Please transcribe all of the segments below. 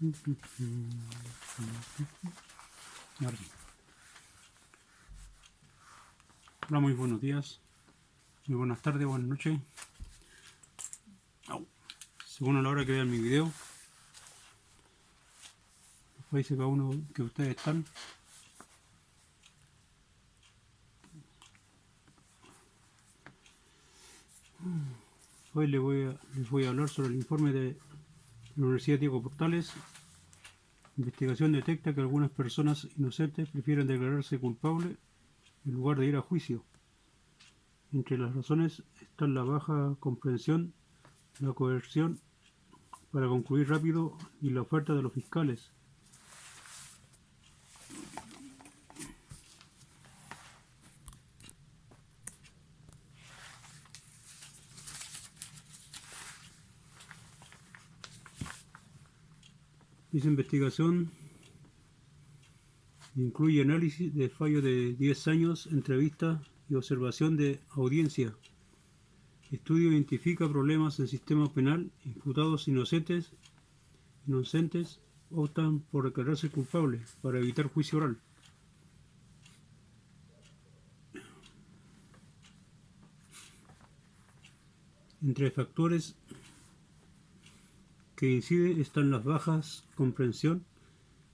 Ahora sí. Hola, muy buenos días, muy buenas tardes, buenas noches. Según a la hora que vean mi video, los países cada uno que ustedes están. Hoy les voy a hablar sobre el informe de la Universidad Diego Portales. Investigación detecta que algunas personas inocentes prefieren declararse culpables en lugar de ir a juicio. Entre las razones están la baja comprensión, la coerción para concluir rápido y la oferta de los fiscales. Esa investigación incluye análisis de fallos de 10 años, entrevistas y observación de audiencia. Estudio identifica problemas en el sistema penal. Imputados inocentes optan por declararse culpables para evitar juicio oral. Entre factores que inciden están las bajas comprensión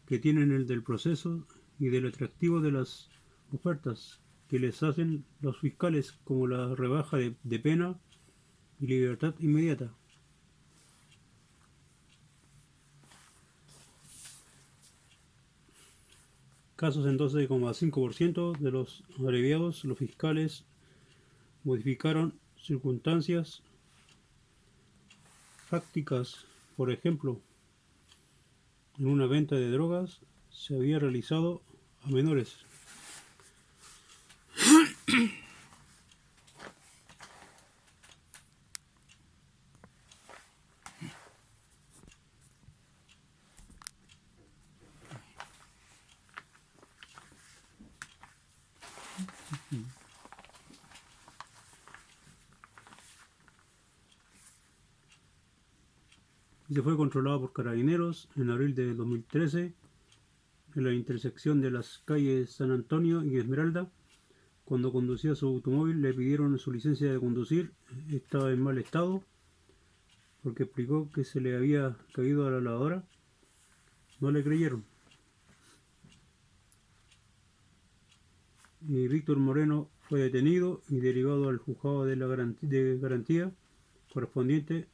que tienen el del proceso y del atractivo de las ofertas que les hacen los fiscales, como la rebaja de pena y libertad inmediata. Casos en 12,5% de los abreviados, los fiscales modificaron circunstancias fácticas. Por ejemplo, en una venta de drogas se había realizado a menores. Y se fue controlado por carabineros en abril de 2013 en la intersección de las calles San Antonio y Esmeralda. Cuando conducía su automóvil le pidieron su licencia de conducir. Estaba en mal estado porque explicó que se le había caído a la lavadora. No le creyeron. Víctor Moreno fue detenido y derivado al juzgado de garantía correspondiente.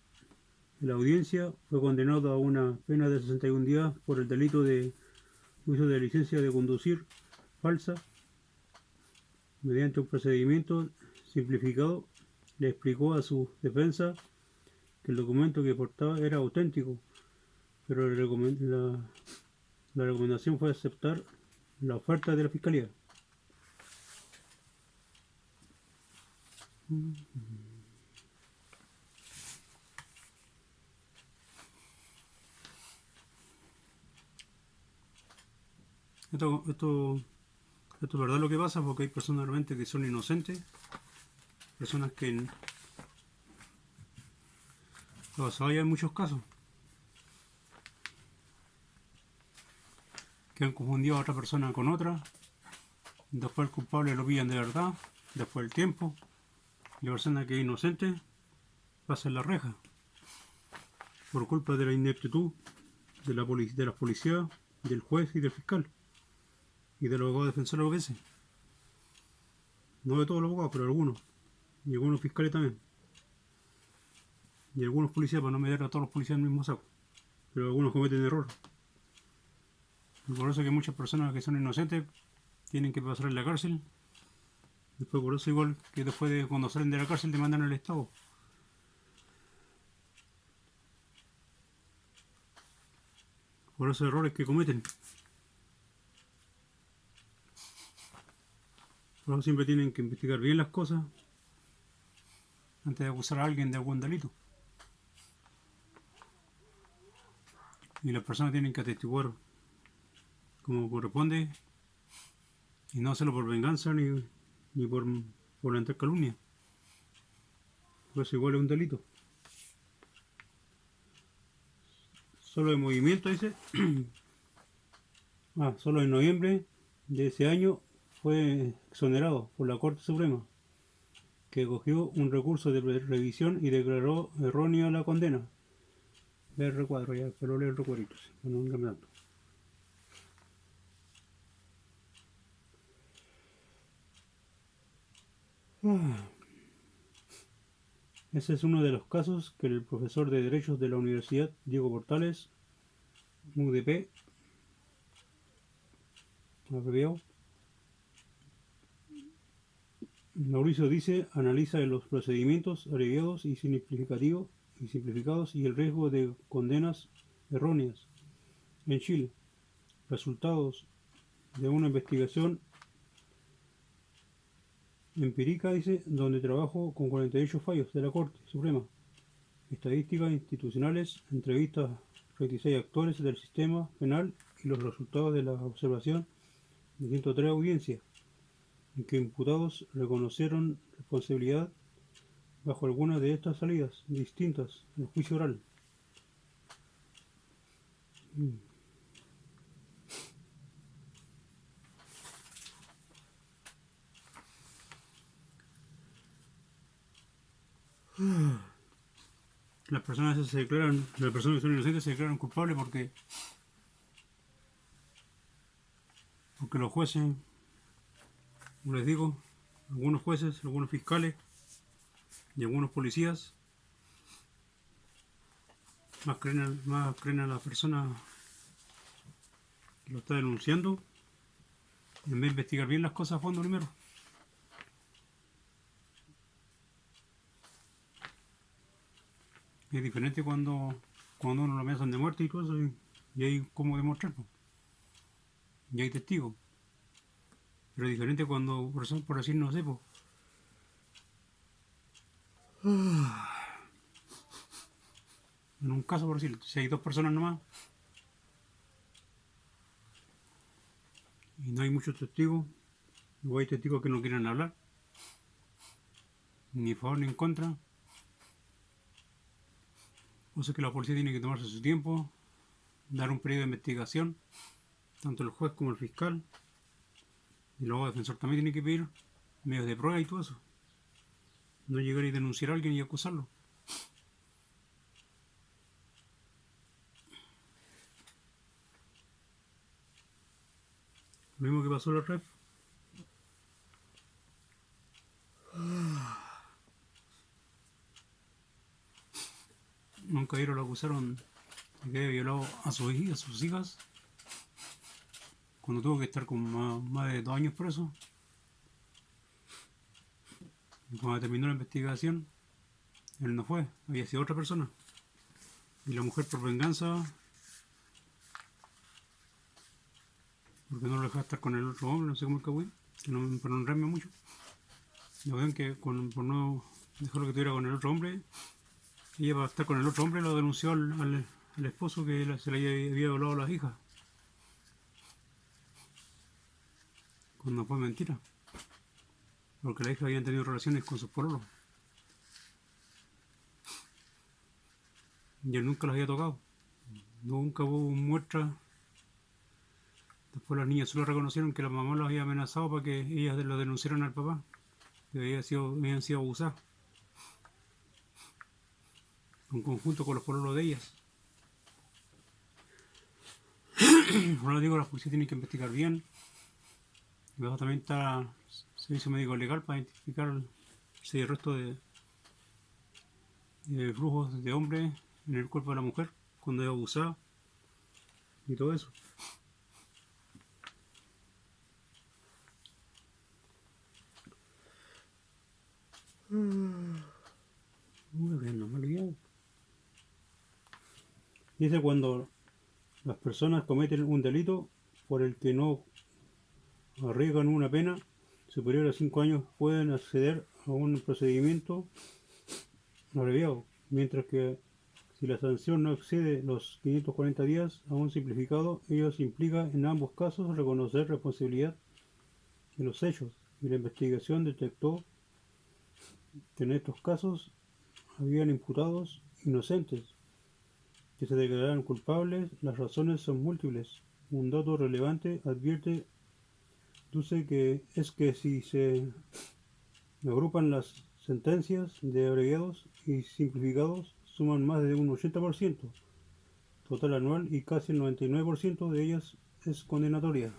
La audiencia fue condenado a una pena de 61 días por el delito de uso de licencia de conducir falsa. Mediante un procedimiento simplificado, le explicó a su defensa que el documento que portaba era auténtico, pero la recomendación fue aceptar la oferta de la fiscalía. Esto es verdad lo que pasa, porque hay personas realmente que son inocentes, personas que hay muchos casos que han confundido a otra persona con otra, después el culpable lo pillan de verdad, después del tiempo, y la persona que es inocente pasa en la reja por culpa de la ineptitud de las policías, del juez y del fiscal y del abogado defensor a veces. No de todos los abogados, pero algunos, y algunos fiscales también, y algunos policías, para no meter a todos los policías en el mismo saco, pero algunos cometen errores. Y por eso que muchas personas que son inocentes tienen que pasar en la cárcel. Después, por eso, igual que después de cuando salen de la cárcel, demandan al Estado. Por esos errores que cometen. Por eso siempre tienen que investigar bien las cosas antes de acusar a alguien de algún delito. Y las personas tienen que atestiguar como corresponde y no hacerlo por venganza ni por levantar calumnia. Por eso igual es un delito. solo en movimiento, dice. Solo en noviembre de ese año fue exonerado por la Corte Suprema, que acogió un recurso de revisión y declaró errónea la condena. Ve el recuadro ya, pero leo el recuadrito, sí, para no engañar tanto. Ese es uno de los casos que el profesor de Derechos de la Universidad Diego Portales, UDP, abreviado, Mauricio dice, analiza los procedimientos abreviados y simplificados y el riesgo de condenas erróneas en Chile, resultados de una investigación empírica, dice, donde trabajo con 48 fallos de la Corte Suprema, estadísticas institucionales, entrevistas a 36 actores del sistema penal y los resultados de la observación de 103 audiencias, en que imputados reconocieron responsabilidad bajo algunas de estas salidas distintas al juicio oral. Las personas que son inocentes se declaran culpables porque los jueces, como les digo, algunos jueces, algunos fiscales y algunos policías más creen a la persona que lo está denunciando en vez de investigar bien las cosas a fondo primero. Es diferente cuando uno lo amenazan de muerte y todo eso, y hay cómo demostrarlo, y hay testigos. Pero es diferente cuando, por decir, no sé, en un caso, por decir, si hay dos personas nomás y no hay muchos testigos, o hay testigos que no quieren hablar, ni a favor ni en contra, o sea que la policía tiene que tomarse su tiempo, dar un periodo de investigación, tanto el juez como el fiscal, y luego el defensor también tiene que pedir medios de prueba y todo eso. No llegar y denunciar a alguien y acusarlo. Lo mismo que pasó en la ref. Un caballero lo acusaron de que había violado a sus hijas cuando tuvo que estar con más de 2 años preso. Y cuando terminó la investigación, él no fue, había sido otra persona. Y la mujer, por venganza, porque no lo dejaba estar con el otro hombre, no sé cómo el cagüín, para no enredarme mucho. La verdad que por no dejarlo que estuviera con el otro hombre, ella para estar con el otro hombre lo denunció al esposo que se le había violado a las hijas. Cuando fue mentira. Porque las hijas habían tenido relaciones con sus pololos. Y él nunca las había tocado. Nunca hubo muestra. Después las niñas solo reconocieron que la mamá los había amenazado para que ellas lo denunciaran al papá. Que habían sido abusadas. En conjunto con los pololos de ellas. Ahora digo, la policía tiene que investigar bien. Y luego también está el servicio médico legal para identificar si hay resto de flujos de hombre en el cuerpo de la mujer cuando es abusada y todo eso. Muy bien, no me he olvidado. Dice cuando las personas cometen un delito por el que no arriesgan una pena superior a 5 años pueden acceder a un procedimiento abreviado, mientras que si la sanción no excede los 540 días a un simplificado, ello implica en ambos casos reconocer responsabilidad de los hechos, y la investigación detectó que en estos casos habían imputados inocentes que se declararán culpables, las razones son múltiples. Un dato relevante advierte Duce que es que si se agrupan las sentencias de abreviados y simplificados, suman más de un 80% total anual y casi el 99% de ellas es condenatoria.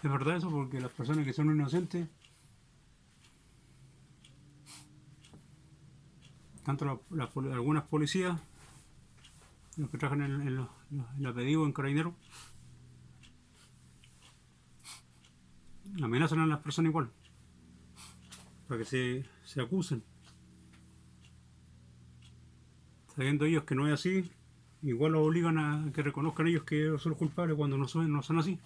Es verdad eso, porque las personas que son inocentes, tanto algunas policías, los que trabajan en la PDI o en Carabineros, amenazan a las personas igual, para que se acusen. Sabiendo ellos que no es así, igual los obligan a que reconozcan ellos que son los culpables cuando no son así.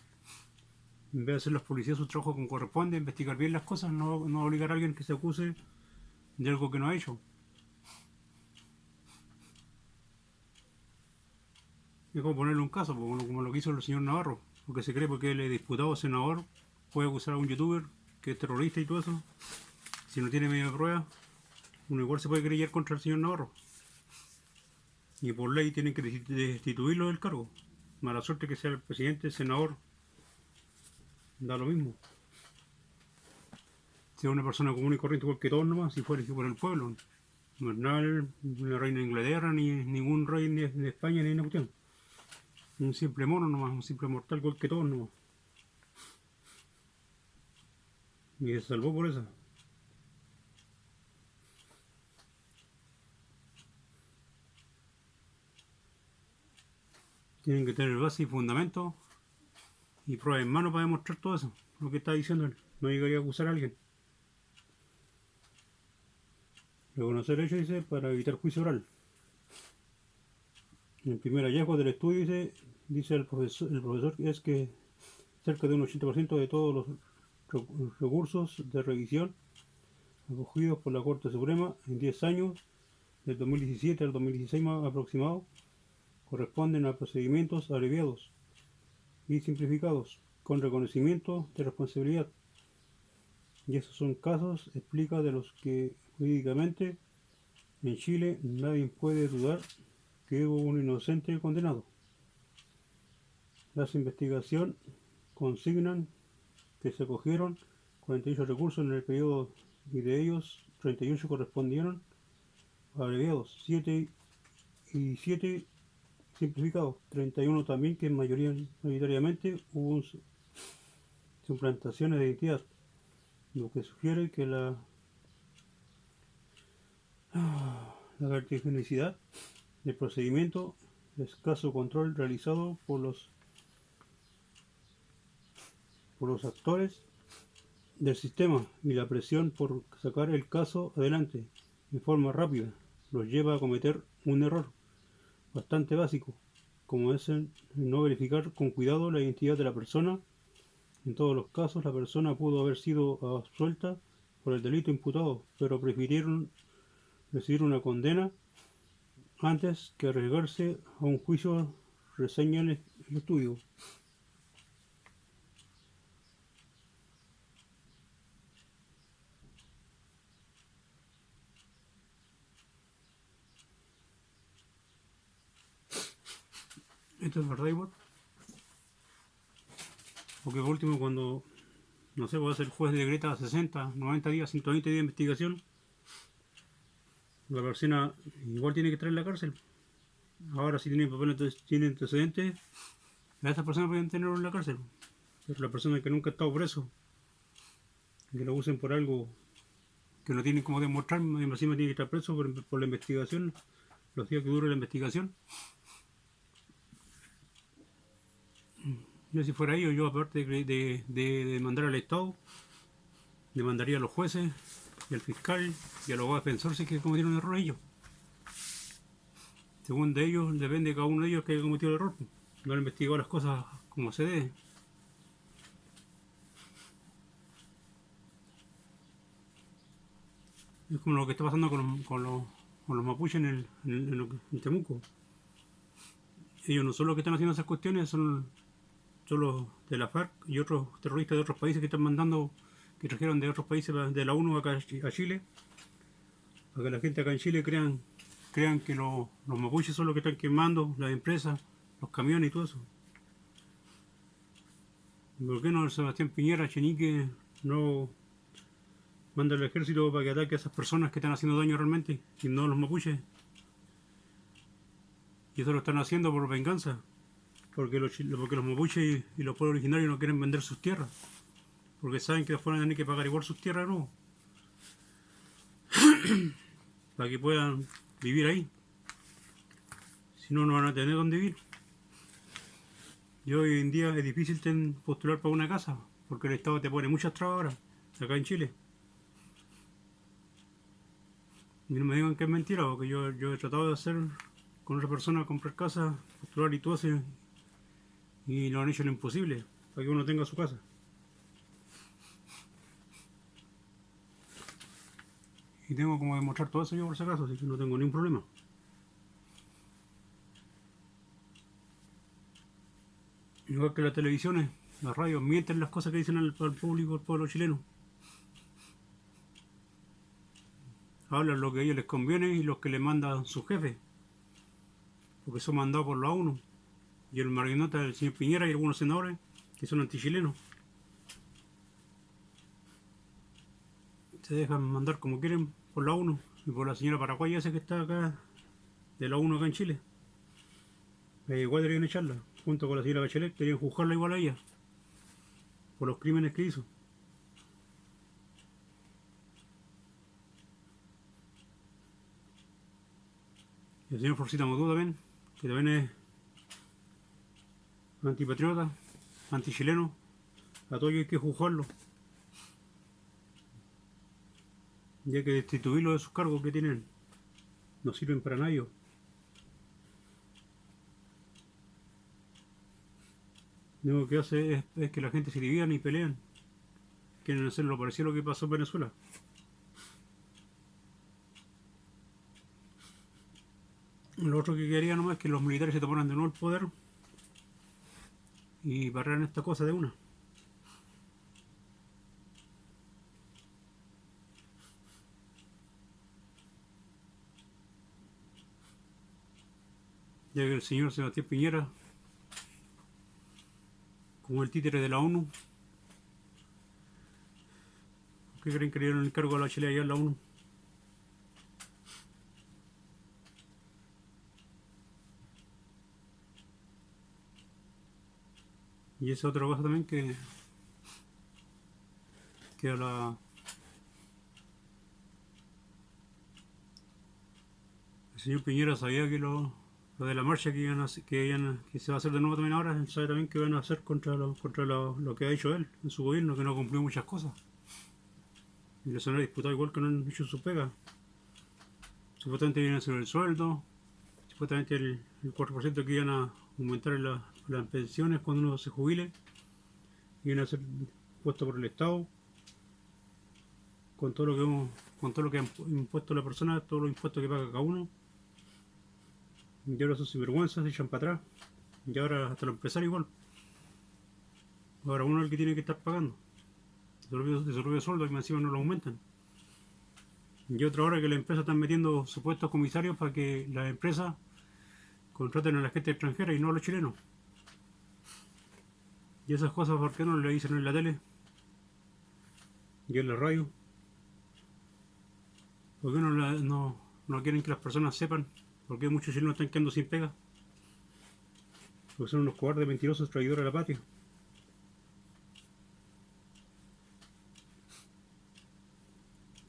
En vez de hacer los policías su trabajo como corresponde, investigar bien las cosas, no obligar a alguien que se acuse de algo que no ha hecho. Es como ponerle un caso, como lo que hizo el señor Navarro, porque se cree porque él es diputado o senador, puede acusar a un youtuber que es terrorista y todo eso. Si no tiene medio de prueba, uno igual se puede querellar contra el señor Navarro. Y por ley tienen que destituirlo del cargo. Mala suerte que sea el presidente, el senador, da lo mismo. Sea una persona común y corriente igual que todos nomás, si fuera por el pueblo. No es nada la reina de Inglaterra, ni ningún rey de España, ni una cuestión. Un simple mono nomás, un simple mortal igual que todos nomás. Y se salvó por eso. Tienen que tener base y fundamento y pruebas en mano para demostrar todo eso, lo que está diciendo él. No llegaría a acusar a alguien. Reconocer hechos, dice, para evitar juicio oral. El primer hallazgo del estudio, dice el profesor, es que cerca de un 80% de todos los recursos de revisión acogidos por la Corte Suprema en 10 años, del 2017 al 2016 más aproximado, corresponden a procedimientos abreviados y simplificados, con reconocimiento de responsabilidad. Y esos son casos, explica, de los que jurídicamente en Chile nadie puede dudar que hubo un inocente condenado. Las investigaciones consignan que se acogieron 48 recursos en el periodo y de ellos 38 correspondieron a abreviados, 7 simplificados, 31 también que mayoritariamente hubo suplantaciones de identidad, lo que sugiere que la vertiginosidad del procedimiento, el escaso control realizado por los actores del sistema y la presión por sacar el caso adelante de forma rápida los lleva a cometer un error bastante básico, como es el no verificar con cuidado la identidad de la persona. En todos los casos la persona pudo haber sido absuelta por el delito imputado, pero prefirieron recibir una condena antes que arriesgarse a un juicio, reseña el estudio. Esto es verdad igual. Porque por último, cuando, no sé, puede ser el juez decreta 60, 90 días, 120 días de investigación, la persona igual tiene que estar en la cárcel. Ahora, si tiene papeles, tiene antecedentes, a estas personas pueden tenerlo en la cárcel. Pero la persona que nunca ha estado preso, que lo usen por algo que no tienen como demostrar, encima tiene que estar preso por la investigación, los días que dure la investigación. Yo si fuera yo aparte de demandar al Estado, demandaría a los jueces y al fiscal y a los defensores si que cometieron un error ellos. Según de ellos, depende de cada uno de ellos que haya cometido el error. No han investigado las cosas como se debe. Es como lo que está pasando con los mapuches en Temuco. Ellos no son los que están haciendo esas cuestiones, son los de la FARC y otros terroristas de otros países que están mandando, que trajeron de otros países de la ONU acá a Chile, para que la gente acá en Chile crean que los mapuches son los que están quemando las empresas, los camiones y todo eso. ¿Por qué no el Sebastián Piñera, Chenique, no manda el ejército para que ataque a esas personas que están haciendo daño realmente y no los mapuches? Y eso lo están haciendo por venganza, porque los mapuches y los pueblos originarios no quieren vender sus tierras, porque saben que después van a tener que pagar igual sus tierras, ¿no? Para que puedan vivir ahí. Si no, no van a tener dónde vivir. Y hoy en día es difícil postular para una casa, porque el Estado te pone muchas trabas ahora, acá en Chile. Y no me digan que es mentira, porque yo he tratado de hacer con otra persona, comprar casa, postular y todo eso, y lo han hecho lo imposible, para que uno tenga su casa. Y tengo como demostrar todo eso yo por si acaso, así que no tengo ningún problema. Igual que las televisiones, las radios mienten las cosas que dicen al público, al pueblo chileno. Hablan lo que a ellos les conviene y los que les mandan sus jefes, porque son mandados por la ONU. Y el marioneta del señor Piñera y algunos senadores que son antichilenos. Se dejan mandar como quieren por la ONU y por la señora paraguaya esa que está acá, de la ONU acá en Chile. Igual deberían echarla, junto con la señora Bachelet, deberían juzgarla igual a ella, por los crímenes que hizo. Y el señor Forcita Motú también, que también es antipatriota, antichileno, a todos hay que juzgarlo. Y hay que destituirlo de sus cargos que tienen, no sirven para nadie. Lo único que hace es que la gente se dividan y pelean. Quieren hacer lo parecido a lo que pasó en Venezuela. Lo otro que quería nomás es que los militares se tomaran de nuevo el poder y barraran esta cosa de una. Ya que el señor Sebastián Piñera, como el títere de la ONU, ¿qué creen que le dieron el cargo a la Chile allá en la ONU? Y esa otra cosa también que el señor Piñera sabía que lo de la marcha que se va a hacer de nuevo también ahora, él sabe también que van a hacer contra lo que ha hecho él en su gobierno, que no cumplió muchas cosas. Y los senadores diputados igual que no han hecho su pega. Supuestamente vienen a hacer el sueldo, supuestamente el 4% que iban a aumentar las pensiones cuando uno se jubile, iban a ser puestos por el Estado, con todo lo que han impuesto la persona, todos los impuestos que paga cada uno. Y ahora son sinvergüenzas, se echan para atrás. Y ahora hasta los empresarios igual. Ahora uno es el que tiene que estar pagando de su propio sueldo, y encima no lo aumentan. Y otra hora que las empresas están metiendo supuestos comisarios para que las empresas contraten a la gente extranjera y no a los chilenos. Y esas cosas, ¿por qué no le dicen en la tele y en la radio? ¿Por qué no quieren que las personas sepan? ¿Por qué muchos chilenos están quedando sin pega? Porque son unos cobardes, mentirosos, traidores a la patria.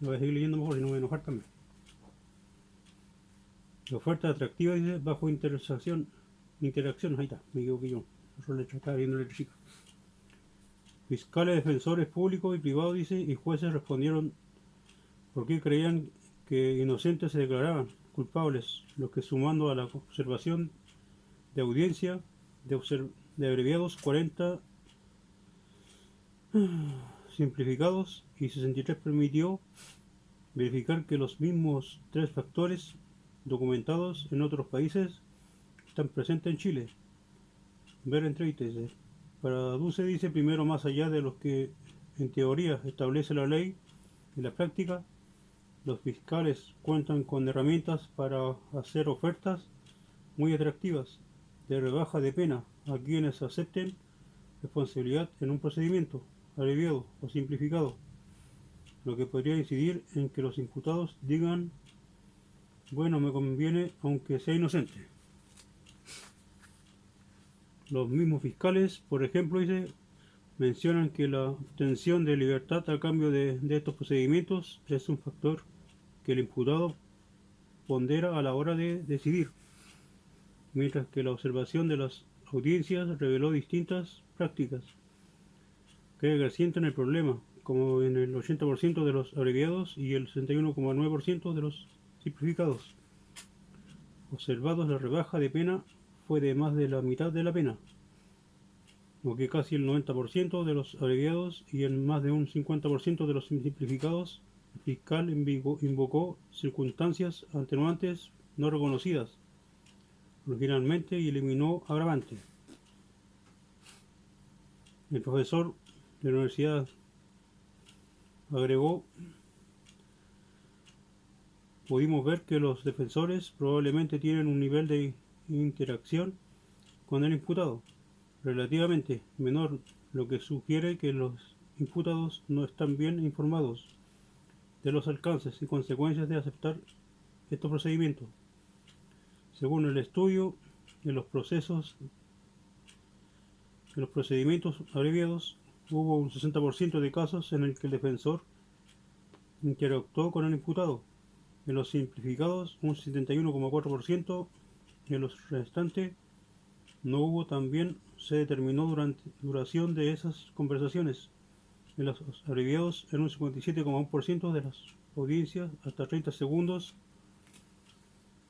Lo voy a seguir leyendo mejor, si no me voy a enojar también. La oferta atractiva dice bajo interacción, ahí está, me equivoqué yo. Estaba viendo la letra chica. Fiscales, defensores públicos y privados, dice, y jueces respondieron porque creían que inocentes se declaraban culpables, los que sumando a la observación de audiencia de abreviados 40 simplificados y 63 permitió verificar que los mismos tres factores documentados en otros países están presentes en Chile. Ver entrevistas. Para Duce dice primero, más allá de los que en teoría establece la ley, en la práctica los fiscales cuentan con herramientas para hacer ofertas muy atractivas de rebaja de pena a quienes acepten responsabilidad en un procedimiento abreviado o simplificado, lo que podría incidir en que los imputados digan: bueno, me conviene aunque sea inocente. Los mismos fiscales, por ejemplo, mencionan que la obtención de libertad a cambio de estos procedimientos es un factor que el imputado pondera a la hora de decidir, mientras que la observación de las audiencias reveló distintas prácticas que asientan el problema, como en el 80% de los abreviados y el 61,9% de los simplificados. Observados, la rebaja de pena fue de más de la mitad de la pena, o que casi el 90% de los abreviados y en más de un 50% de los simplificados. El fiscal invocó circunstancias atenuantes no reconocidas originalmente y eliminó agravantes. El profesor de la universidad agregó: pudimos ver que los defensores probablemente tienen un nivel de interacción con el imputado relativamente menor, lo que sugiere que los imputados no están bien informados de los alcances y consecuencias de aceptar estos procedimientos. Según el estudio, en los procedimientos abreviados hubo un 60% de casos en el que el defensor interactuó con el imputado. En los simplificados, un 71,4%. En los restantes no hubo. También se determinó duración de esas conversaciones. En los abreviados, en un 57,1% de las audiencias, hasta 30 segundos.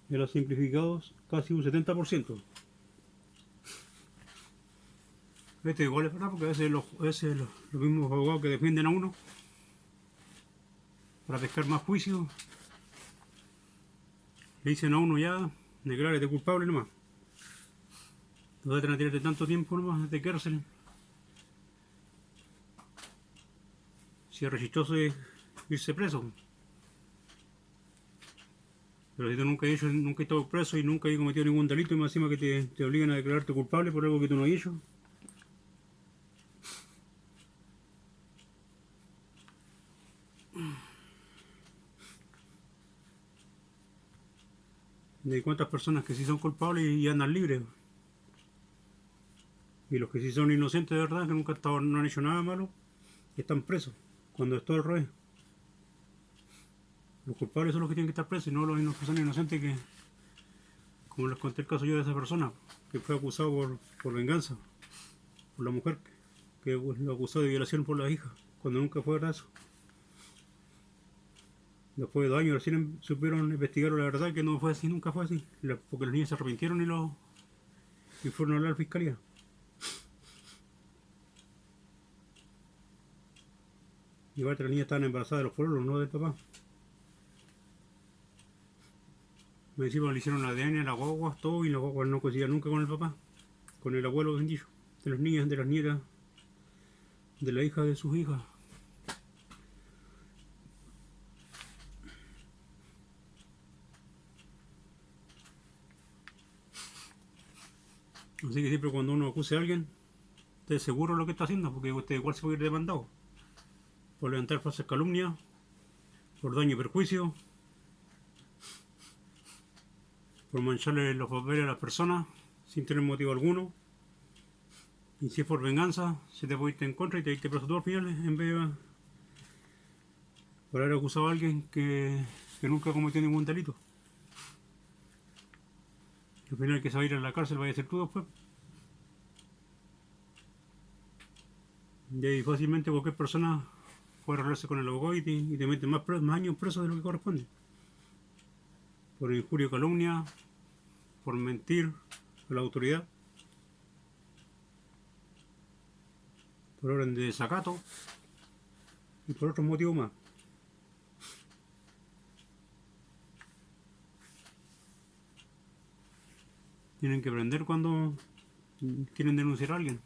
En los simplificados, casi un 70%. Esto igual es verdad, porque a veces los mismos abogados que defienden a uno para pescar más juicio le dicen a uno: ya, declárate culpable nomás. No te van a tirarte tanto tiempo nomás de cárcel. Si es rechistoso irse preso. Pero si tú nunca has estado preso y nunca has cometido ningún delito, y más encima que te obligan a declararte culpable por algo que tú no has hecho. De cuántas personas que sí son culpables y andan libres. Y los que sí son inocentes de verdad, que nunca no han hecho nada malo, están presos. Cuando es todo al revés. Los culpables son los que tienen que estar presos y no los personas inocentes que, como les conté el caso yo de esa persona, que fue acusado por venganza, por la mujer, que lo acusó de violación por la hija, cuando nunca fue verdad eso. Después de 2 años recién supieron investigar la verdad, que no fue así, nunca fue así, porque los niños se arrepintieron y fueron a hablar a la fiscalía. Igual que las niñas estaban embarazadas de los pueblos, no del papá. Me encima le hicieron la ADN a las guaguas, todo, y las guaguas no coincidían nunca con el papá, con el abuelo bendillo, de las niñas, de las nietas, de la hija de sus hijas. Así que siempre cuando uno acuse a alguien, esté seguro de lo que está haciendo, porque usted igual se puede ir demandado por levantar falsas calumnias, por daño y perjuicio, por mancharle los papeles a las personas sin tener motivo alguno. Y si es por venganza, se te puede ir en contra y te irte preso tú al final, en vez de por haber acusado a alguien que nunca cometió ningún delito. Al final, el que se va a ir a la cárcel vaya a ser tú después. Y ahí fácilmente cualquier persona puede arreglarse con el abogado y te meten más años preso de lo que corresponde. Por injuria y calumnia, por mentir a la autoridad, por orden de desacato y por otros motivos más. Tienen que aprender cuando quieren denunciar a alguien.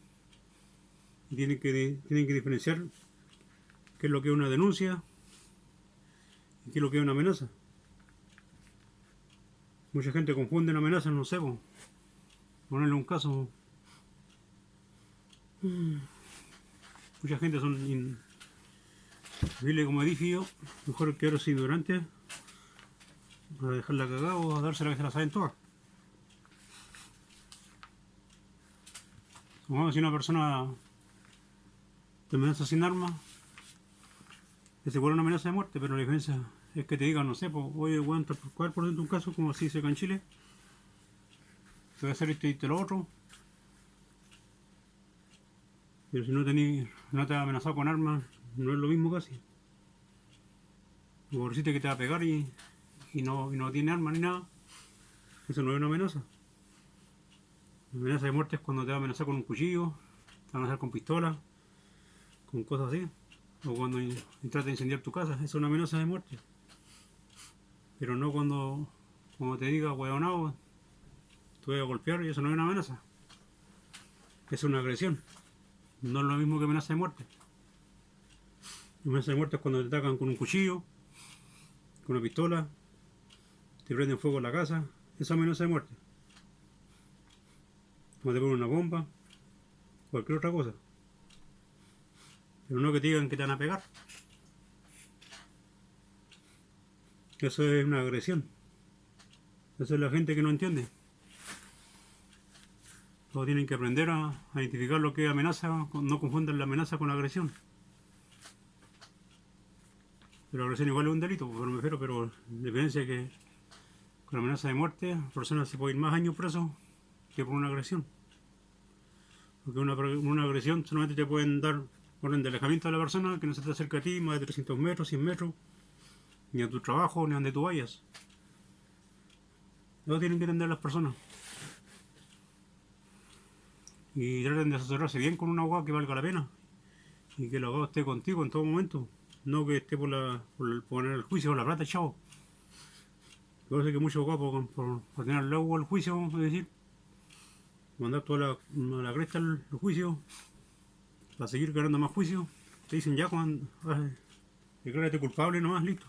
Y tienen que diferenciar qué es lo que es una denuncia ¿Qué es lo que es una amenaza? Mucha gente confunde una amenaza, no sé, po. Ponerle un caso. Mucha gente son como edificio, mejor que los ignorantes, a dejarla cagada o a dársela que se la saben todas. Como si una persona te amenaza sin armas, es igual una amenaza de muerte, pero la diferencia es que te digan, no sé, pues, oye, voy a entrar por 4% un caso, como así se acá en Chile, te voy a hacer esto y lo otro, pero si no te ha amenazado con armas, no es lo mismo casi. O decirte que te va a pegar y no tiene armas ni nada, eso no es una amenaza. La amenaza de muerte es cuando te va a amenazar con un cuchillo, te va a amenazar con pistola, con cosas así, o cuando trata de incendiar tu casa, eso es una amenaza de muerte. Pero no cuando te diga, huevonao, te voy a golpear, y eso no es una amenaza, es una agresión. No es lo mismo que amenaza de muerte. Amenaza de muerte es cuando te atacan con un cuchillo, con una pistola, te prenden fuego en la casa, eso es amenaza de muerte. Cuando te ponen una bomba, cualquier otra cosa. Pero no que te digan que te van a pegar. Eso es una agresión. Eso es la gente que no entiende. Todos tienen que aprender a identificar lo que es amenaza, no confundan la amenaza con la agresión. Pero la agresión igual es un delito, pero me refiero, pero la diferencia es que con la amenaza de muerte, la persona se puede ir más años preso que por una agresión. Porque una agresión solamente te pueden dar orden de alejamiento de la persona, que no se te acerque a ti más de 300 metros, 100 metros, ni a tu trabajo, ni a donde tú vayas. Eso tienen que entender las personas. Y traten de asesorarse bien con un abogado que valga la pena. Y que el abogado esté contigo en todo momento. No que esté por poner el juicio o la plata, chavo. Yo sé que muchos abogados por tener al lado el juicio, es decir, mandar toda la cresta el juicio, para seguir ganando más juicios, te dicen ya cuando declárate culpable nomás, listo.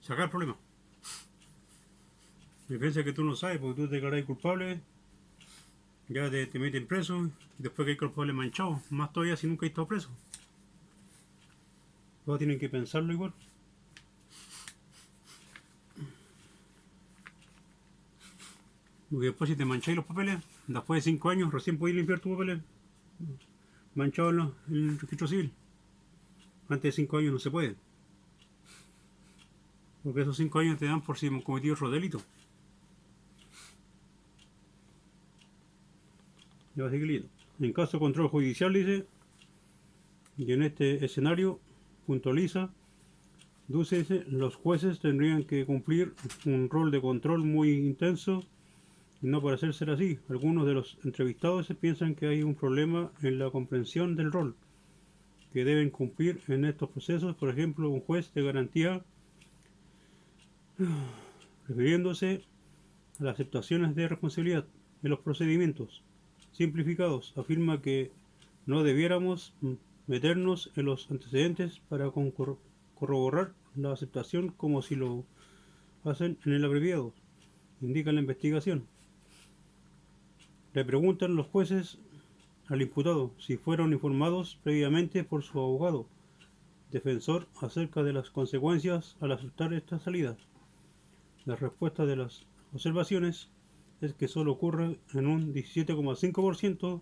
Sacar el problema. La diferencia es que tú no sabes, porque tú te declaras culpable, ya te meten preso, y después que hay culpable manchado, más todavía si nunca has estado preso. Todos tienen que pensarlo igual. Porque después si te mancháis los papeles, después de 5 años recién podéis limpiar tus papeles manchados en el registro civil. Antes de 5 años no se puede. Porque esos 5 años te dan por si hemos cometido otro delito. Ya va a seguir leyendo. En caso de control judicial, dice, y en este escenario, puntualiza, dice, los jueces tendrían que cumplir un rol de control muy intenso y no parece ser así. Algunos de los entrevistados piensan que hay un problema en la comprensión del rol que deben cumplir en estos procesos. Por ejemplo, un juez de garantía, refiriéndose a las aceptaciones de responsabilidad en los procedimientos simplificados, afirma que no debiéramos meternos en los antecedentes para corroborar la aceptación como si lo hacen en el abreviado, indica la investigación. Le preguntan los jueces al imputado si fueron informados previamente por su abogado defensor acerca de las consecuencias al aceptar esta salida. La respuesta de las observaciones es que solo ocurre en un 17,5%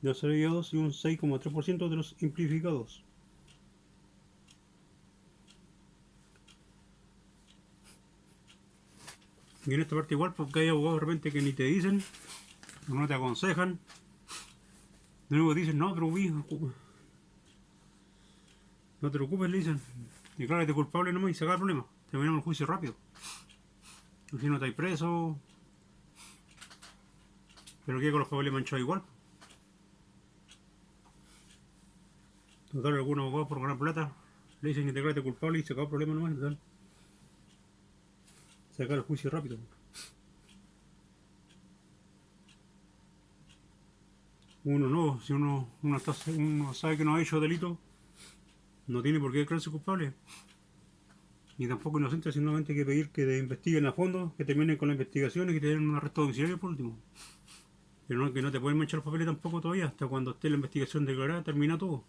de los abreviados y un 6,3% de los simplificados. Y en esta parte igual, porque hay abogados de repente que ni te dicen, no te aconsejan, de nuevo dicen, no te preocupes, le dicen, declárate culpable nomás y saca el problema, terminamos el juicio rápido. Si no estáis preso, pero que con los papeles manchados igual. Total, algunos abogados por ganar plata le dicen que declárate culpable y saca el problema nomás, total. Sacar el juicio rápido. Uno no, si uno sabe que no ha hecho delito, no tiene por qué declararse culpable. ni tampoco inocente, simplemente hay que pedir que te investiguen a fondo, que terminen con la investigación y que te den un arresto domiciliario por último. Pero no, que no te pueden manchar los papeles tampoco todavía, hasta cuando esté la investigación declarada, termina todo.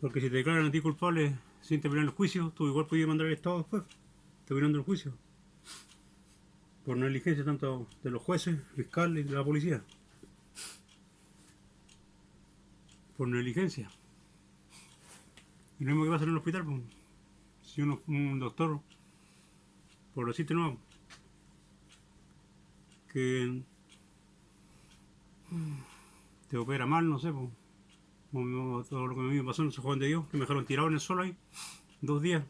Porque si te declaran a ti culpable sin terminar el juicio, tú igual podías mandar al Estado después, terminando el juicio. Por negligencia tanto de los jueces, fiscal y de la policía. Por negligencia. Y lo mismo que pasa en el hospital, pues. Si un doctor, por decirte nuevo, que te opera mal, no sé, pues. Todo lo que a mí me pasó en San Juan de Dios, que me dejaron tirado en el suelo ahí, 2 días.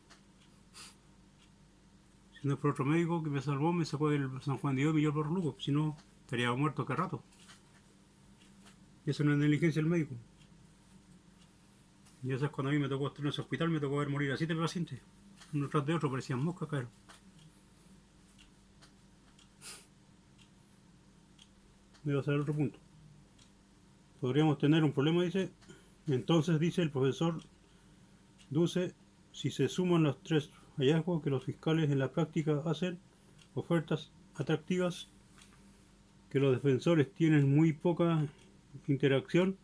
Si no es por otro médico que me salvó, me sacó del San Juan de Dios y me llevó por Lugo, si no, estaría muerto cada rato. Y eso no es negligencia del médico. Y eso es cuando a mí me tocó estar en ese hospital, me tocó ver morir a 7 pacientes, uno tras de otro, parecían moscas, caer. Me va a ser otro punto. Podríamos tener un problema, dice. Entonces, dice el profesor Duce, si se suman los 3 hallazgos que los fiscales en la práctica hacen, ofertas atractivas, que los defensores tienen muy poca interacción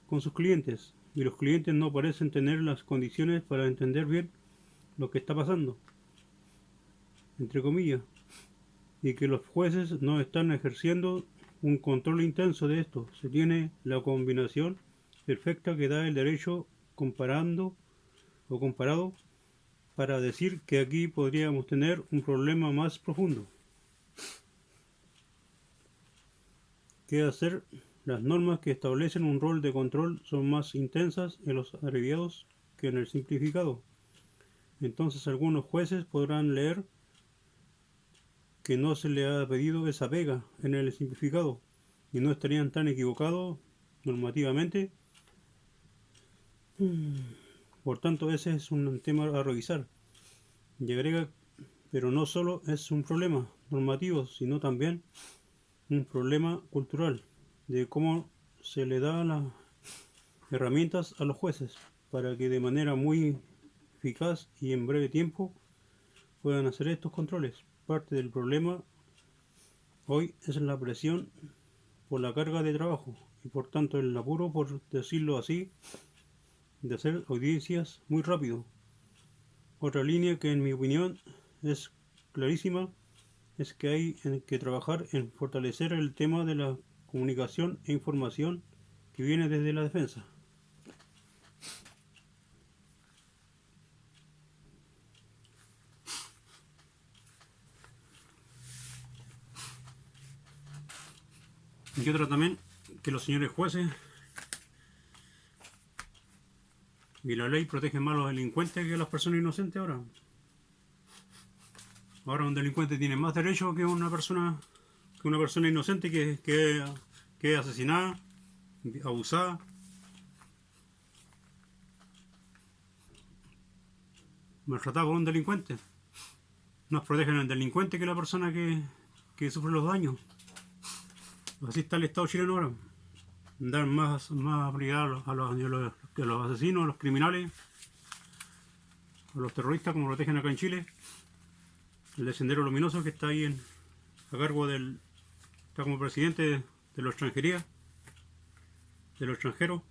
con sus clientes y los clientes no parecen tener las condiciones para entender bien lo que está pasando, entre comillas, y que los jueces no están ejerciendo un control intenso de esto. Se tiene la combinación perfecta que da el derecho comparando o comparado para decir que aquí podríamos tener un problema más profundo. ¿Qué hacer? Las normas que establecen un rol de control son más intensas en los abreviados que en el simplificado. Entonces algunos jueces podrán leer que no se le ha pedido esa pega en el simplificado y no estarían tan equivocados normativamente. Por tanto, ese es un tema a revisar. Y agrega, pero no solo es un problema normativo, sino también un problema cultural, de cómo se le da las herramientas a los jueces para que de manera muy eficaz y en breve tiempo puedan hacer estos controles. Parte del problema hoy es la presión por la carga de trabajo y por tanto el apuro, por decirlo así, de hacer audiencias muy rápido. Otra línea que en mi opinión es clarísima es que hay que trabajar en fortalecer el tema de la comunicación e información que viene desde la defensa. Y otra también, que los señores jueces y la ley protegen más a los delincuentes que a las personas inocentes ahora. Ahora un delincuente tiene más derecho que una persona inocente que es asesinada, abusada. Maltratada por un delincuente. Nos protegen al delincuente que la persona que sufre los daños. Así está el Estado chileno ahora. Dar más prioridad a los asesinos, a los criminales, a los terroristas, como protegen acá en Chile. El de Sendero Luminoso, que está ahí a cargo está como presidente de la extranjería, de los extranjeros.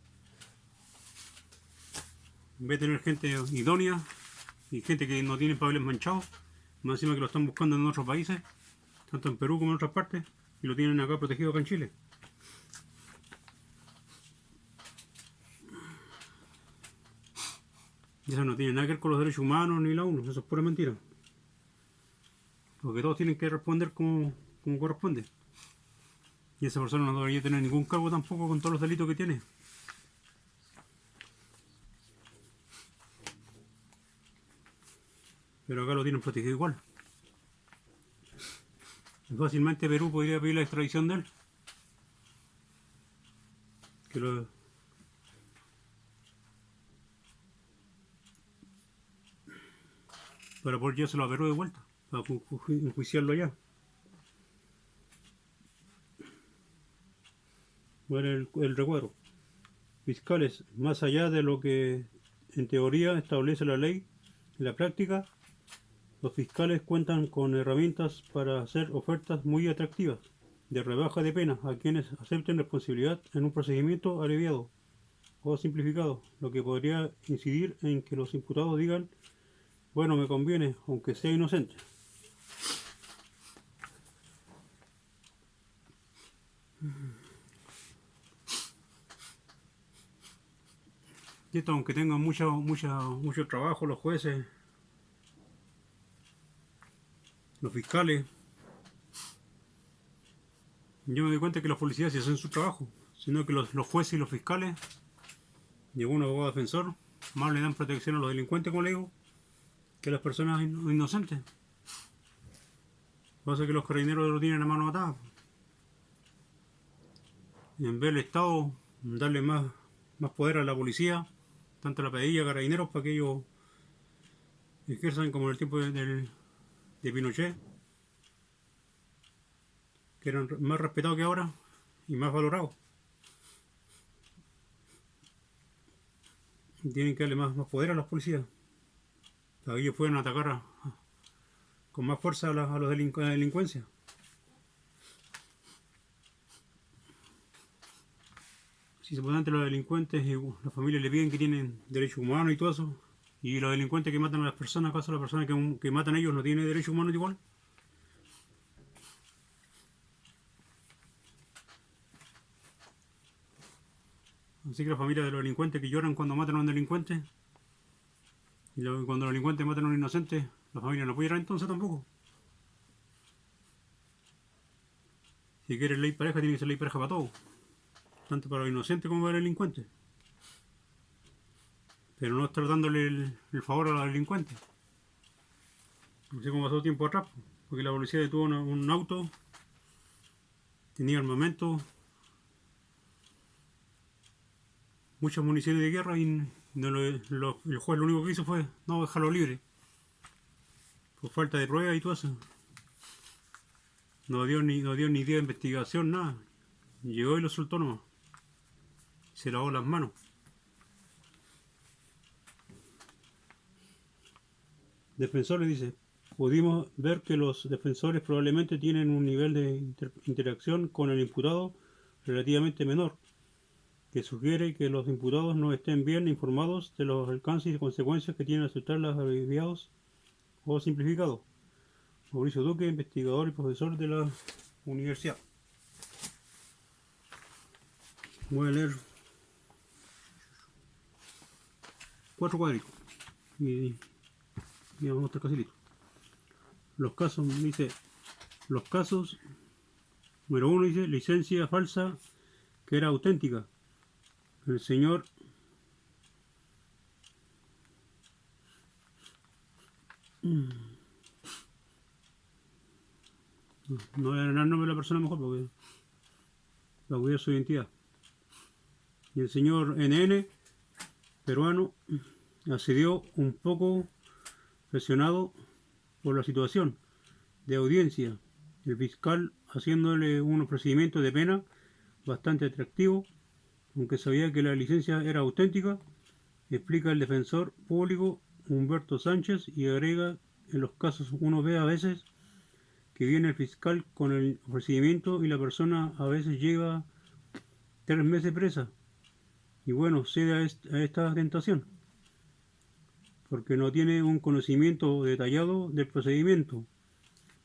En vez de tener gente idónea y gente que no tiene papeles manchados, más encima que lo están buscando en otros países, tanto en Perú como en otras partes, y lo tienen acá protegido acá en Chile. Y eso no tiene nada que ver con los derechos humanos ni la ONU, eso es pura mentira. Porque todos tienen que responder como corresponde. Y esa persona no debería tener ningún cargo tampoco con todos los delitos que tiene. Pero acá lo tienen protegido igual. Fácilmente Perú podría pedir la extradición de él. Para poder llevárselo a Perú de vuelta, para enjuiciarlo allá. Bueno, el recuadro. Fiscales, más allá de lo que en teoría establece la ley, En la práctica, los fiscales cuentan con herramientas para hacer ofertas muy atractivas de rebaja de pena a quienes acepten responsabilidad en un procedimiento abreviado o simplificado, lo que podría incidir en que los imputados digan: bueno, me conviene, aunque sea inocente. Y esto, aunque tengan mucho trabajo los jueces, los fiscales, yo me doy cuenta que los policías sí hacen su trabajo, sino que los jueces y los fiscales y algún abogado defensor más le dan protección a los delincuentes, como le digo, que a las personas inocentes. Pasa que los carabineros lo tienen a mano atada. Y en vez del Estado darle más poder a la policía, tanto a la PDI y a carabineros, para que ellos ejerzan como en el tiempo de Pinochet, que eran más respetados que ahora y más valorados. Tienen que darle más poder a las policías, para que ellos puedan atacar con más fuerza a la delincuencia. Si supuestamente los delincuentes y las familias le piden que tienen derechos humanos y todo eso, y los delincuentes que matan a las personas, ¿acaso la persona que matan a ellos no tiene derechos humanos igual? Así que las familias de los delincuentes que lloran cuando matan a un delincuente, y cuando los delincuentes matan a un inocente, la familia no puede llorar entonces tampoco. Si quieres ley pareja, tiene que ser ley pareja para todos, tanto para los inocentes como para los delincuentes. Pero no estar dándole el favor a los delincuentes. No sé cómo pasó tiempo atrás, porque la policía detuvo un auto, tenía armamento, muchas municiones de guerra, y el juez lo único que hizo fue no dejarlo libre, por falta de pruebas y todo eso. No dio ni día de investigación, nada. Llegó y lo soltó nomás. Se lavó las manos. Defensores, dice: pudimos ver que los defensores probablemente tienen un nivel de interacción con el imputado relativamente menor, que sugiere que los imputados no estén bien informados de los alcances y consecuencias que tienen aceptar los abreviados o simplificados. Mauricio Duque, investigador y profesor de la universidad. Voy a leer 4 cuadritos y vamos a estar casi listos. Los casos, dice, los casos, número 1, dice, licencia falsa que era auténtica. El señor no voy a dar el nombre de la persona mejor porque va a cuidar su identidad. Y el señor NN, peruano, accedió un poco presionado por la situación de audiencia, el fiscal haciéndole un procedimiento de pena bastante atractivo, aunque sabía que la licencia era auténtica, explica el defensor público Humberto Sánchez, y agrega: en los casos uno ve a veces que viene el fiscal con el procedimiento y la persona a veces lleva 3 meses presa, y bueno, cede a esta tentación porque no tiene un conocimiento detallado del procedimiento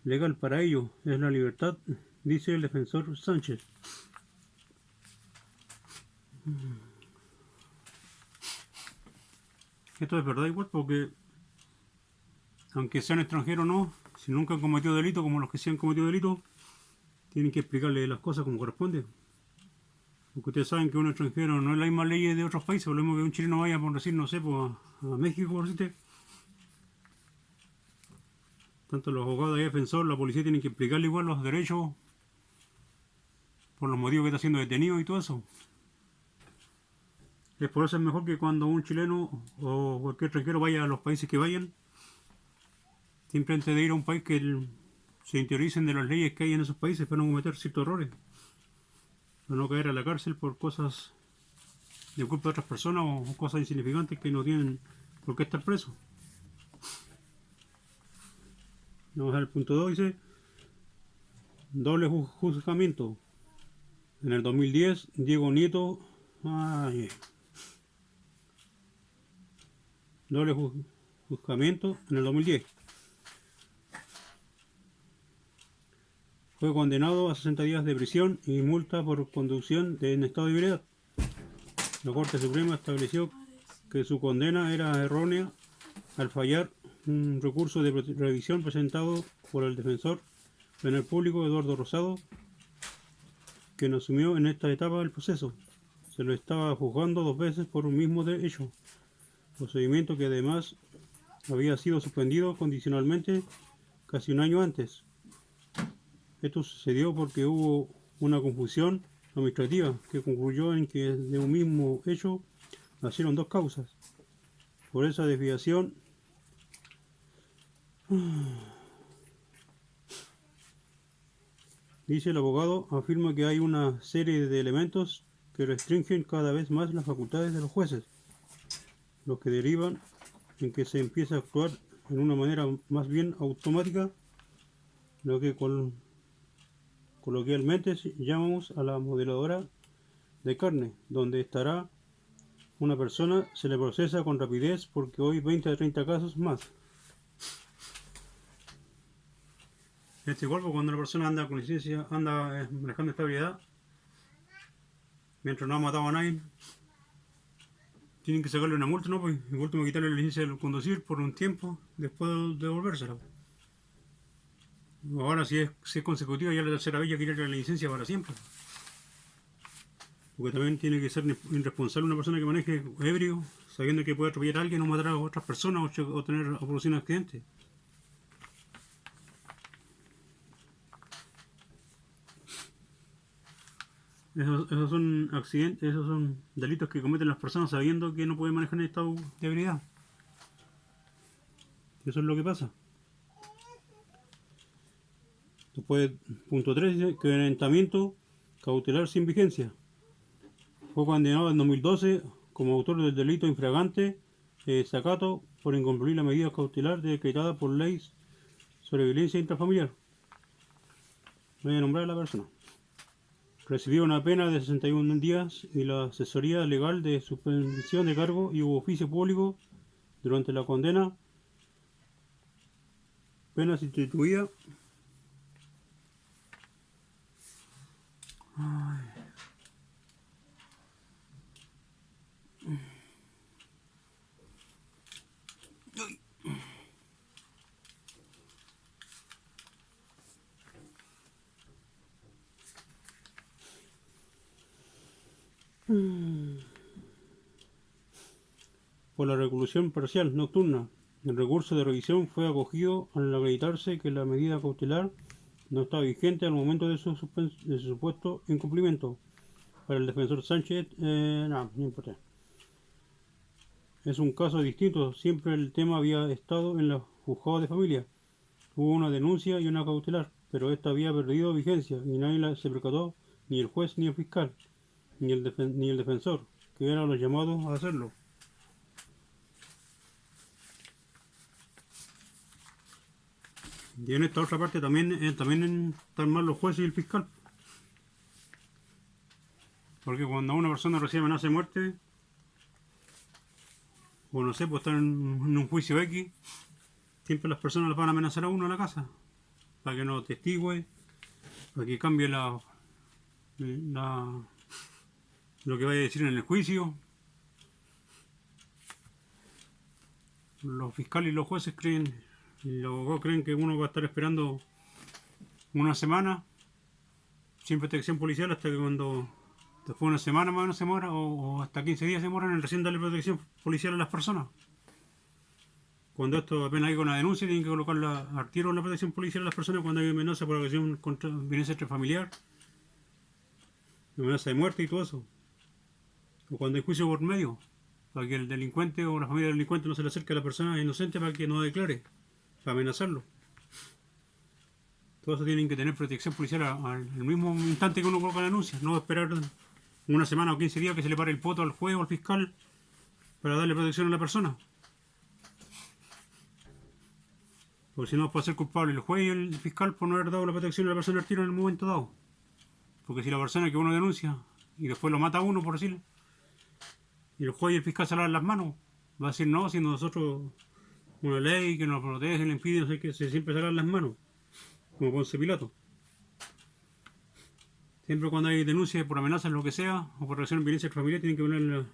legal. Para ello es la libertad, dice el defensor Sánchez. Esto es verdad igual, porque aunque sean extranjeros o no, si nunca han cometido delito, como los que sí han cometido delito, tienen que explicarle las cosas como corresponde. Porque ustedes saben que un extranjero no es la misma ley de otros países, por lo mismo que un chileno vaya, por decir, no sé, pues a México, por decirte. Tanto los abogados y el defensor, la policía, tienen que explicarle igual los derechos por los motivos que está siendo detenido y todo eso. Es por eso es mejor que cuando un chileno o cualquier extranjero vaya a los países que vayan, siempre antes de ir a un país, que se interioricen de las leyes que hay en esos países para no cometer ciertos errores, para no caer a la cárcel por cosas de culpa de otras personas o cosas insignificantes que no tienen por qué estar presos. Vamos al punto 2, dice doble juzgamiento. En el 2010, Diego Nieto, doble juzgamiento en el 2010. Fue condenado a 60 días de prisión y multa por conducción en estado de ebriedad. La Corte Suprema estableció que su condena era errónea al fallar un recurso de revisión presentado por el defensor penal público Eduardo Rosado, quien asumió en esta etapa del proceso. Se lo estaba juzgando 2 veces por un mismo hecho, procedimiento que además había sido suspendido condicionalmente casi un año antes. Esto sucedió porque hubo una confusión administrativa que concluyó en que de un mismo hecho nacieron 2 causas. Por esa desviación, dice el abogado, afirma que hay una serie de elementos que restringen cada vez más las facultades de los jueces, los que derivan en que se empieza a actuar en una manera más bien automática, lo que coloquialmente llamamos a la modeladora de carne, donde estará una persona, se le procesa con rapidez porque hoy 20 a 30 casos más. Este cuerpo, cuando una persona anda con licencia, anda manejando estabilidad, mientras no ha matado a nadie, tienen que sacarle una multa, ¿no? Pues en último quitarle la licencia de conducir por un tiempo, después devolvérsela. Ahora si es consecutiva, ya la tercera vez ya quitarle la licencia para siempre. Porque también tiene que ser irresponsable una persona que maneje ebrio, sabiendo que puede atropellar a alguien o matar a otras personas o tener o producir un accidente. Esos son accidentes, esos son delitos que cometen las personas sabiendo que no pueden manejar en estado de ebriedad. Eso es lo que pasa. Después, punto 3 dice quebrantamiento cautelar sin vigencia. Fue condenado en 2012 como autor del delito infragante de desacato por incumplir la medida cautelar decretada por ley sobre violencia intrafamiliar. Voy a nombrar a la persona. Recibió una pena de 61 días y la asesoría legal de suspensión de cargo y hubo oficio público durante la condena. Pena sustituida. Por la reclusión parcial nocturna. El recurso de revisión fue acogido al acreditarse que la medida cautelar no estaba vigente al momento de su supuesto incumplimiento. Para el defensor Sánchez, no importa. Es un caso distinto, siempre el tema había estado en los juzgados de familia. Hubo una denuncia y una cautelar, pero esta había perdido vigencia y nadie se percató, ni el juez ni el fiscal, ni el defensor, que eran los llamados a hacerlo. Y en esta otra parte también están mal los jueces y el fiscal. Porque cuando una persona recibe amenaza de muerte, o no sé, pues están en un juicio X, siempre las personas las van a amenazar a uno en la casa, para que no testigue, para que cambie lo que vaya a decir en el juicio. Los fiscales y los jueces creen, y los abogados creen que uno va a estar esperando una semana, sin protección policial, hasta que cuando después de una semana más o menos se muera, o hasta 15 días se mueran en recién darle protección policial a las personas. Cuando esto apenas hay una denuncia, tienen que colocarla al tiro la protección policial a las personas cuando hay amenaza por agresión contra violencia intrafamiliar, amenaza de muerte y todo eso. O cuando hay juicio por medio, para que el delincuente o la familia del delincuente no se le acerque a la persona inocente para que no declare, para amenazarlo. Todo eso tienen que tener protección policial al mismo instante que uno coloca la denuncia, no esperar una semana o 15 días que se le pare el poto al juez o al fiscal para darle protección a la persona. Porque si no puede ser culpable el juez y el fiscal por no haber dado la protección a la persona al tiro en el momento dado. Porque si la persona que uno denuncia y después lo mata a uno, por decirlo, y el juez y el fiscal se lavan las manos, va a decir no, siendo nosotros una ley que nos protege, le impide, no sé qué, se siempre se lavan las manos, como Ponce Pilato. Siempre cuando hay denuncias por amenazas, lo que sea, o por relación de violencia familiar, tienen que poner la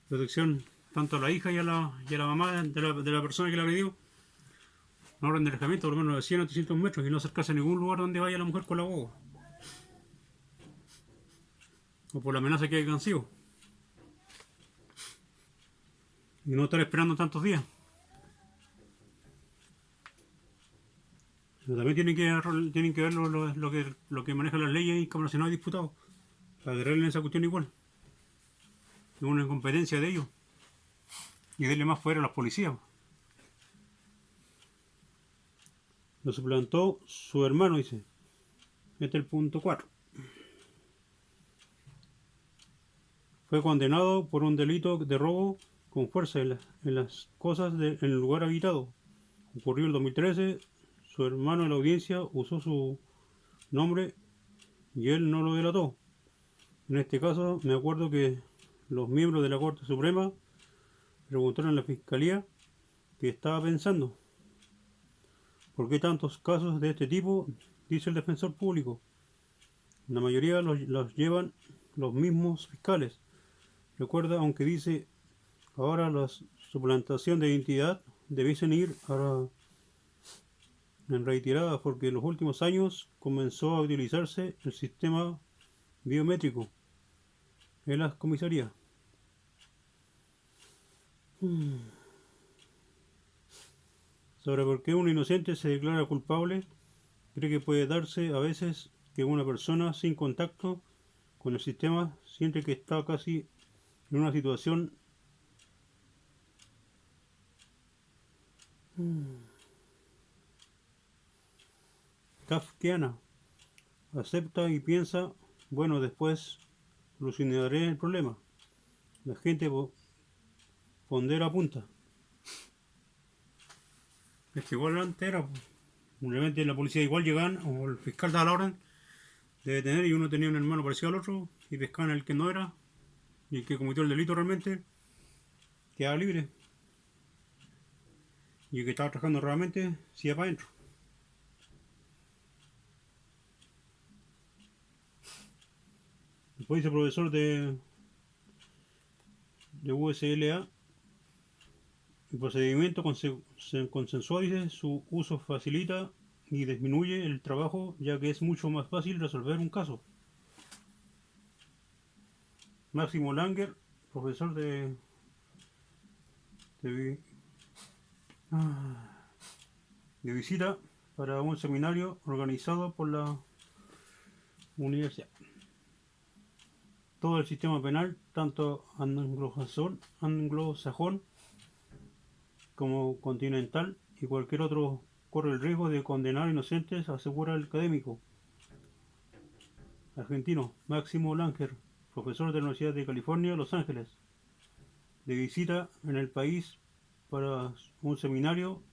protección tanto a la hija y a la mamá de la persona que la agredió. Una orden de alejamiento por lo menos de 100 a 300 metros y no acercarse a ningún lugar donde vaya la mujer con la boba. O por la amenaza que hayan sido. Y no estar esperando tantos días. Pero también tienen que ver lo que manejan las leyes y Cámara Nacional de Diputados. Para agarrarle esa cuestión igual. Es una incompetencia de ellos. Y darle más poder a las policías. Lo suplantó su hermano, dice. Este es el punto 4. Fue condenado por un delito de robo con fuerza en las cosas en el lugar habitado. Ocurrió en el 2013. Su hermano en la audiencia usó su nombre y él no lo delató. En este caso, me acuerdo que los miembros de la Corte Suprema preguntaron a la Fiscalía qué estaba pensando. ¿Por qué tantos casos de este tipo? Dice el defensor público. La mayoría los llevan los mismos fiscales. Recuerda, aunque dice ahora la suplantación de identidad debiesen ir ahora en retirada porque en los últimos años comenzó a utilizarse el sistema biométrico en las comisarías. Sobre por qué un inocente se declara culpable, cree que puede darse a veces que una persona sin contacto con el sistema siente que está casi en una situación kafkiana. Acepta y piensa, bueno, después solucionaré el problema. La gente pondera punta. Es que igual antes era, realmente la policía igual llegaban, o el fiscal daba la orden de detener y uno tenía un hermano parecido al otro y pescaban al que no era y el que cometió el delito realmente quedaba libre. Y el que estaba trabajando realmente se iba para adentro. Después dice profesor de USLA. El procedimiento consensuado, dice, su uso facilita y disminuye el trabajo ya que es mucho más fácil resolver un caso. Máximo Langer, profesor de visita para un seminario organizado por la universidad. Todo el sistema penal, tanto anglosajón como continental y cualquier otro, corre el riesgo de condenar inocentes, asegura el académico argentino Máximo Langer, profesor de la Universidad de California, Los Ángeles, de visita en el país para un seminario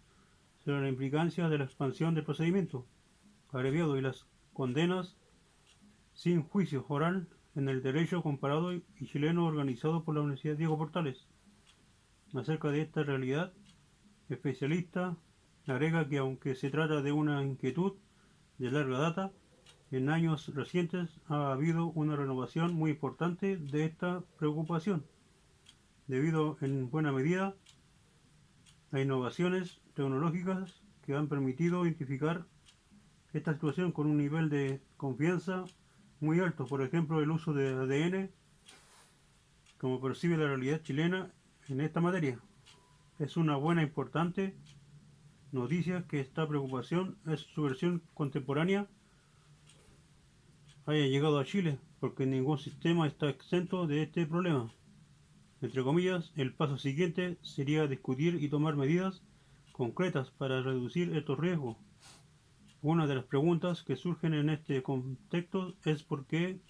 sobre la implicancia de la expansión del procedimiento abreviado y las condenas sin juicio oral en el derecho comparado y chileno organizado por la Universidad Diego Portales. Acerca de esta realidad, especialista agrega que aunque se trata de una inquietud de larga data, en años recientes ha habido una renovación muy importante de esta preocupación, debido en buena medida a innovaciones tecnológicas que han permitido identificar esta situación con un nivel de confianza muy alto. Por ejemplo, el uso de ADN, como percibe la realidad chilena en esta materia. Es una buena e importante noticia que esta preocupación es su versión contemporánea haya llegado a Chile, porque ningún sistema está exento de este problema. Entre comillas, el paso siguiente sería discutir y tomar medidas concretas para reducir estos riesgos. Una de las preguntas que surgen en este contexto es por qué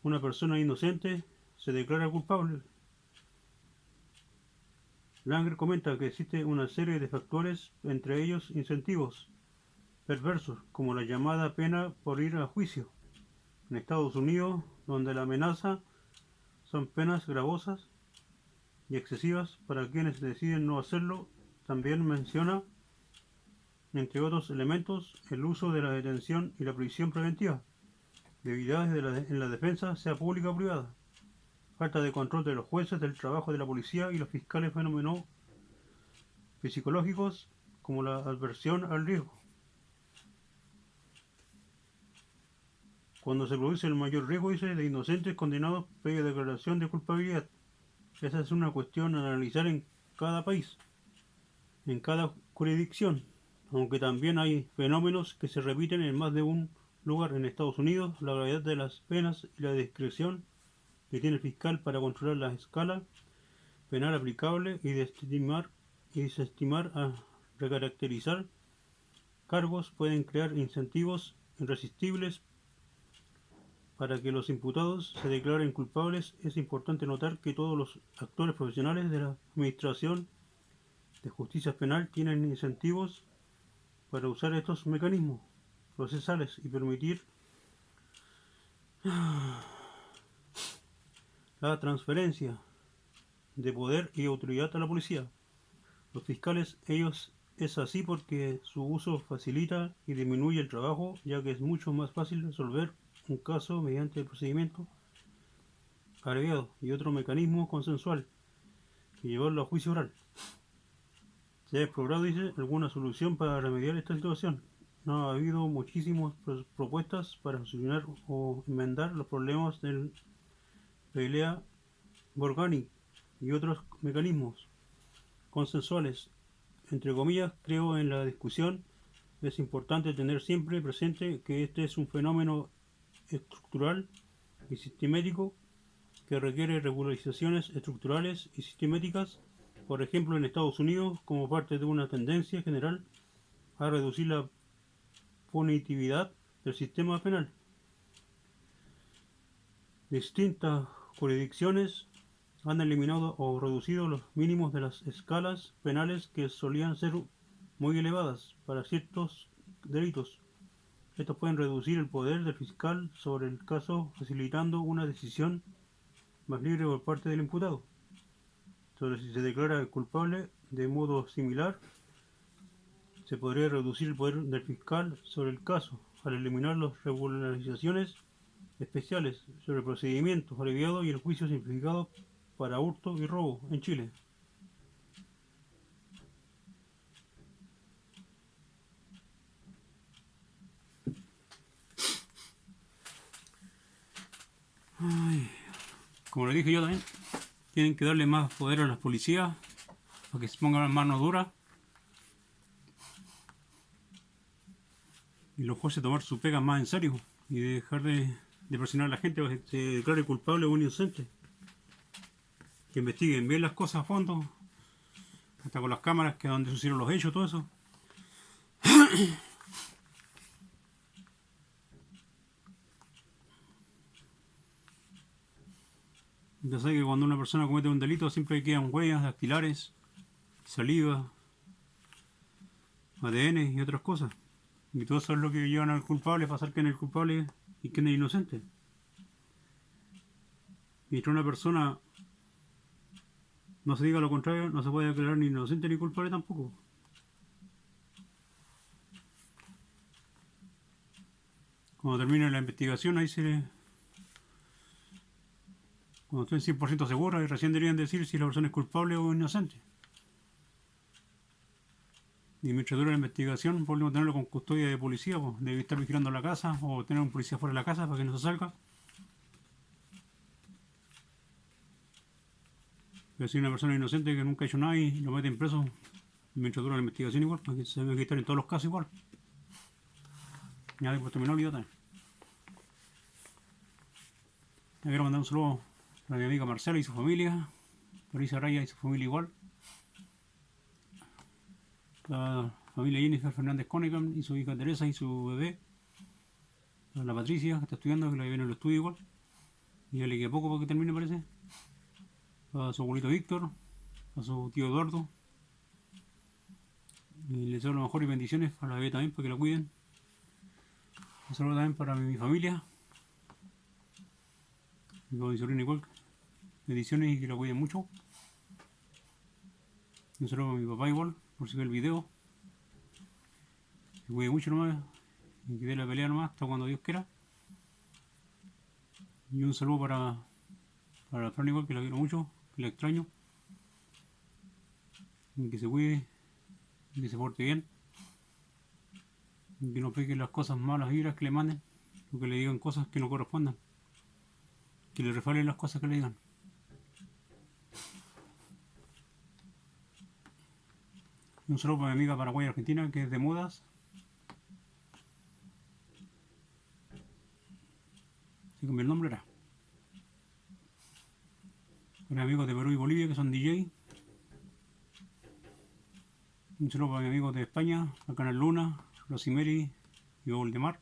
una persona inocente se declara culpable. Langer comenta que existe una serie de factores, entre ellos incentivos perversos, como la llamada pena por ir a juicio. En Estados Unidos, donde la amenaza son penas gravosas y excesivas para quienes deciden no hacerlo, también menciona, entre otros elementos, el uso de la detención y la prisión preventiva, debilidades en la defensa, sea pública o privada, falta de control de los jueces del trabajo de la policía y los fiscales, fenómenos psicológicos como la aversión al riesgo. Cuando se produce el mayor riesgo, dice, de inocentes condenados previa declaración de culpabilidad. Esa es una cuestión a analizar en cada país, en cada jurisdicción, aunque también hay fenómenos que se repiten en más de un lugar. En Estados Unidos, la gravedad de las penas y la discreción que tiene el fiscal para controlar la escala penal aplicable y desestimar a recaracterizar cargos pueden crear incentivos irresistibles para que los imputados se declaren culpables. Es importante notar que todos los actores profesionales de la administración de justicia penal tienen incentivos para usar estos mecanismos procesales y permitir la transferencia de poder y autoridad a la policía. Los fiscales, ellos es así porque su uso facilita y disminuye el trabajo, ya que es mucho más fácil resolver un caso mediante el procedimiento abreviado y otro mecanismo consensual que llevarlo a juicio oral. Se ha explorado, dice, alguna solución para remediar esta situación. No ha habido muchísimas propuestas para solucionar o enmendar los problemas del pelea Borgani y otros mecanismos consensuales. Entre comillas, creo en la discusión. Es importante tener siempre presente que este es un fenómeno estructural y sistemático que requiere regularizaciones estructurales y sistemáticas, por ejemplo en Estados Unidos, como parte de una tendencia general a reducir la punitividad del sistema penal. Distintas jurisdicciones han eliminado o reducido los mínimos de las escalas penales que solían ser muy elevadas para ciertos delitos. Estos pueden reducir el poder del fiscal sobre el caso, facilitando una decisión más libre por parte del imputado sobre si se declara culpable. De modo similar, se podría reducir el poder del fiscal sobre el caso al eliminar las regularizaciones especiales sobre procedimientos abreviados y el juicio simplificado para hurto y robo en Chile. Ay, como le dije yo también, tienen que darle más poder a las policías para que se pongan las manos duras y los jueces tomar su pega más en serio y dejar de presionar a la gente para que se declare culpable o inocente. Que investiguen bien las cosas a fondo, hasta con las cámaras que donde se hicieron los hechos, todo eso. Ya sé que cuando una persona comete un delito siempre quedan huellas dactilares, saliva, ADN y otras cosas. Y todo eso es lo que llevan al culpable, para saber quién es el culpable y quién es inocente. Mientras una persona no se diga lo contrario, no se puede declarar ni inocente ni culpable tampoco. Cuando termine la investigación, ahí se... Cuando estén 100% seguros, ahí recién deberían decir si la persona es culpable o inocente. Y mientras dura la investigación, podemos tenerlo con custodia de policía, pues debe estar vigilando la casa o tener un policía fuera de la casa para que no se salga. Pero si una persona inocente que nunca ha hecho nada y lo meten preso, mientras dura la investigación igual, porque se debe estar en todos los casos igual. Ya después terminó el video también. Le quiero mandar un saludo a mi amiga Marcela y su familia, Marisa Raya y su familia igual. La familia Jennifer Fernández Cunningham y su hija Teresa y su bebé. A la Patricia, que está estudiando, que la viene en el estudio igual. Y ya le queda poco para que termine, parece. A su abuelito Víctor. a su tío Eduardo. Y les deseo lo mejor y bendiciones para la bebé también, para que la cuiden. Un saludo también para mi familia, mi sobrino igual. Bendiciones y que la cuiden mucho. Un saludo para mi papá igual, por si ve el video. Que cuide mucho nomás y que dé la pelea nomás hasta cuando Dios quiera. Y un saludo para Fran igual, que la quiero mucho, que la extraño. Y que se cuide, y que se porte bien. Y que no pegue las cosas malas vibras que le manden, o que le digan cosas que no correspondan. Que le refalen las cosas que le digan. Un saludo para mi amiga Paraguay Argentina, que es de modas. Se cambió el nombre ahora. Para mis amigos de Perú y Bolivia, que son DJ. Un saludo para mis amigos de España, a Canal Luna, Rosimeri y Voldemar.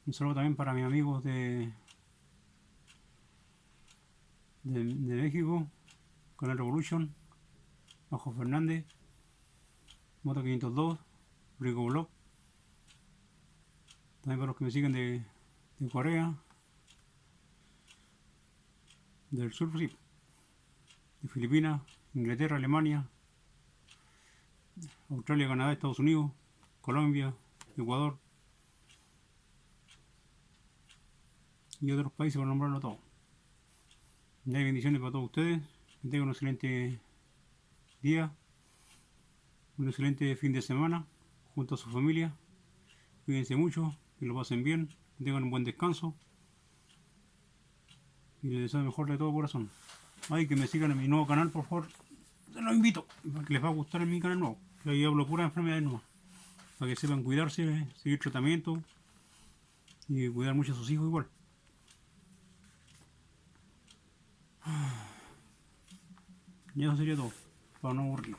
Un saludo también para mis amigos de México, Canal Revolution, Bajo Fernández, Moto 502, Rico Blog. También para los que me siguen de Corea, del sur, sí, de Filipinas, Inglaterra, Alemania, Australia, Canadá, Estados Unidos, Colombia, Ecuador y otros países, por nombrarlo todo. Y hay bendiciones para todos ustedes. Que tengan un excelente día, un excelente fin de semana junto a su familia. Cuídense mucho, que lo pasen bien, que tengan un buen descanso y les deseo lo mejor de todo corazón. Ay, que me sigan en mi nuevo canal, por favor. Se los invito, que les va a gustar en mi canal nuevo. Que ahí hablo puras enfermedades nuevas. Para que sepan cuidarse, seguir tratamiento y cuidar mucho a sus hijos igual. Y eso sería todo, para no aburrir.